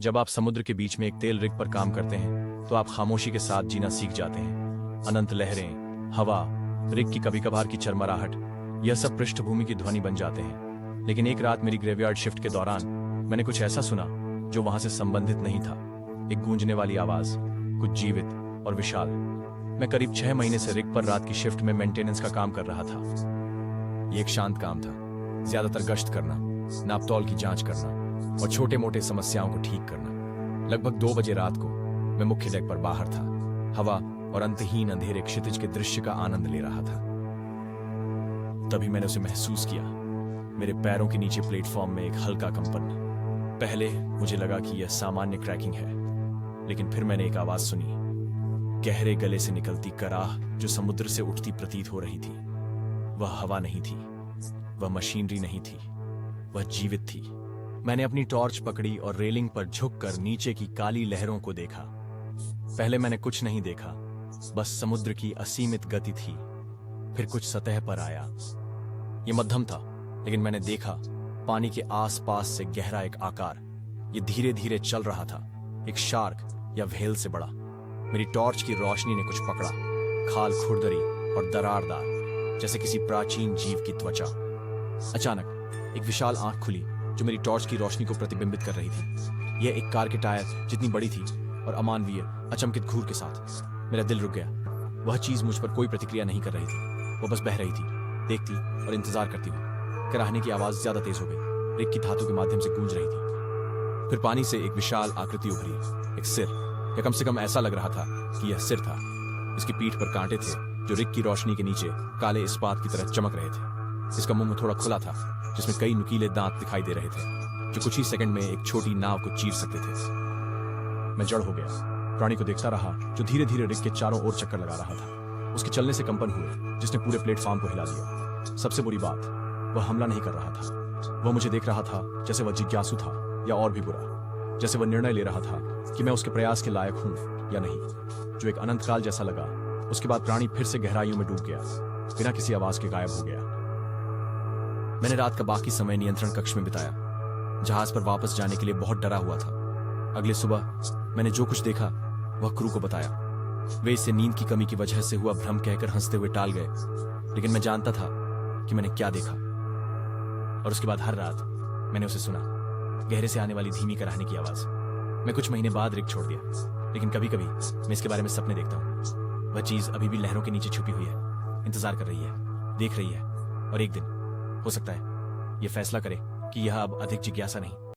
जब आप समुद्र के बीच में एक तेल रिग पर काम करते हैं तो आप खामोशी के साथ जीना सीख जाते हैं। अनंत लहरें, हवा, रिग की कभी कभार की चरमराहट, यह सब पृष्ठभूमि की ध्वनि बन जाते हैं। लेकिन एक रात मेरी ग्रेवयार्ड शिफ्ट के दौरान मैंने कुछ ऐसा सुना जो वहां से संबंधित नहीं था। एक गूंजने वाली आवाज, कुछ जीवित और विशाल। मैं करीब 6 महीने से रिग पर रात की शिफ्ट में मेंटेनेंस का काम कर रहा था। ये एक शांत काम था, ज्यादातर गश्त करना, नापतौल की जांच करना और छोटे मोटे समस्याओं को ठीक करना। लगभग 2 बजे रात को मैं मुख्य डेक पर बाहर था, हवा और अंतहीन अंधेरे क्षितिज के दृश्य का आनंद ले रहा था। तभी मैंने उसे महसूस किया। मेरे पैरों के नीचे प्लेटफॉर्म में एक हल्का कंपन। पहले मुझे लगा कि यह सामान्य क्रैकिंग है, लेकिन फिर मैंने एक आवाज सुनी, गहरे गले से निकलती कराह जो समुद्र से उठती प्रतीत हो रही थी। वह हवा नहीं थी, वह मशीनरी नहीं थी, वह जीवित थी। मैंने अपनी टॉर्च पकड़ी और रेलिंग पर झुककर नीचे की काली लहरों को देखा। पहले मैंने कुछ नहीं देखा, बस समुद्र की असीमित गति थी। फिर कुछ सतह पर आया। यह मध्यम था, लेकिन मैंने देखा पानी के आसपास से गहरा एक आकार। यह धीरे धीरे चल रहा था, एक शार्क या व्हेल से बड़ा। मेरी टॉर्च की रोशनी ने कुछ पकड़ा, खाल खुरदरी और दरारदार, जैसे किसी प्राचीन जीव की त्वचा। अचानक एक विशाल आंख खुली जो मेरी टॉर्च की रोशनी को प्रतिबिंबित कर रही थी। यह एक कार के टायर जितनी बड़ी थी और अमानवीय अचमकित घूर के साथ। मेरा दिल रुक गया। वह चीज मुझ पर कोई प्रतिक्रिया नहीं कर रही थी, वो बस बह रही थी, देखती और इंतजार करती हुई। कराहने की आवाज ज्यादा तेज हो गई, रिग की धातु के माध्यम से गूंज रही थी। फिर पानी से एक विशाल आकृति उभरी, एक सिर, या कम से कम ऐसा लग रहा था कि यह सिर था। इसकी पीठ पर कांटे थे जो रिग की रोशनी के नीचे काले इस्पात की तरह चमक रहे थे। इसका मुंह थोड़ा खुला था, जिसमें कई नुकीले दांत दिखाई दे रहे थे जो कुछ ही सेकंड में एक छोटी नाव को चीर सकते थे। मैं जड़ हो गया, प्राणी को देखता रहा जो धीरे धीरे रिग के चारों ओर चक्कर लगा रहा था। उसके चलने से कंपन हुए जिसने पूरे प्लेटफॉर्म को हिला दिया। सबसे बुरी बात, वह हमला नहीं कर रहा था। वह मुझे देख रहा था जैसे वह जिज्ञासु था, या और भी बुरा, जैसे वह निर्णय ले रहा था कि मैं उसके प्रयास के लायक हूं या नहीं। जो एक अनंत काल जैसा लगा। उसके बाद प्राणी फिर से गहराइयों में डूब गया, बिना किसी आवाज के गायब हो गया। मैंने रात का बाकी समय नियंत्रण कक्ष में बिताया। जहाज पर वापस जाने के लिए बहुत डरा हुआ था। अगले सुबह मैंने जो कुछ देखा वह क्रू को बताया। वे इसे नींद की कमी की वजह से हुआ भ्रम कहकर हंसते हुए टाल गए, लेकिन मैं जानता था कि मैंने क्या देखा। और उसके बाद हर रात मैंने उसे सुना, गहरे से आने वाली धीमी कराहने की आवाज। मैं कुछ महीने बाद रिग छोड़ दिया, लेकिन कभी कभी मैं इसके बारे में सपने देखता हूँ। वह चीज अभी भी लहरों के नीचे छुपी हुई है, इंतजार कर रही है, देख रही है, और एक दिन हो सकता है यह फैसला करे कि यह अब अधिक जिज्ञासा नहीं,